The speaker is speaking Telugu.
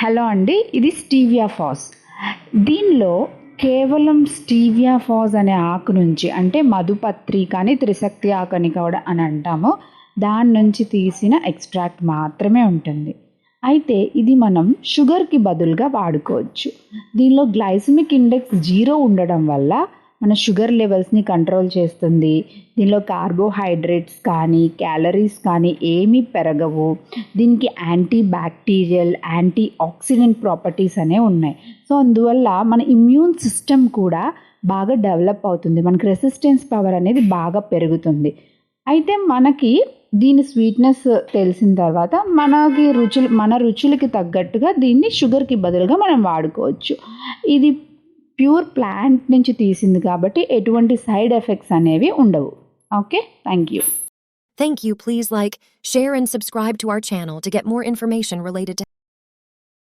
హలో అండి, ఇది స్టీవియా ఫాస్. దీనిలో కేవలం స్టీవియా ఫాస్ అనే ఆకు నుంచి, అంటే మధుపత్రి కానీ త్రిశక్తి ఆకు అని కూడా అని అంటాము, దాని నుంచి తీసిన ఎక్స్ట్రాక్ట్ మాత్రమే ఉంటుంది. అయితే ఇది మనం షుగర్కి బదులుగా వాడుకోవచ్చు. దీనిలో గ్లైసెమిక్ ఇండెక్స్ 0 ఉండడం వల్ల మన షుగర్ లెవెల్స్ని కంట్రోల్ చేస్తుంది. దీనిలో కార్బోహైడ్రేట్స్ కానీ క్యాలరీస్ కానీ ఏమీ పెరగవు. దీనికి anti bacterial, anti oxidant properties అనేవి ఉన్నాయి. సో అందువల్ల మన ఇమ్యూన్ సిస్టమ్ కూడా బాగా డెవలప్ అవుతుంది. మనకి రెసిస్టెన్స్ పవర్ అనేది బాగా పెరుగుతుంది. అయితే మనకి దీని స్వీట్నెస్ తెలిసిన తర్వాత మన రుచులకి తగ్గట్టుగా దీన్ని షుగర్కి బదులుగా మనం వాడుకోవచ్చు. ఇది ప్యూర్ ప్లాంట్ నుంచి తీసింది కాబట్టి ఎటువంటి సైడ్ ఎఫెక్ట్స్ అనేవి ఉండవు. Okay, thank you. Thank you. Please like, share, and subscribe to our channel to get more information related to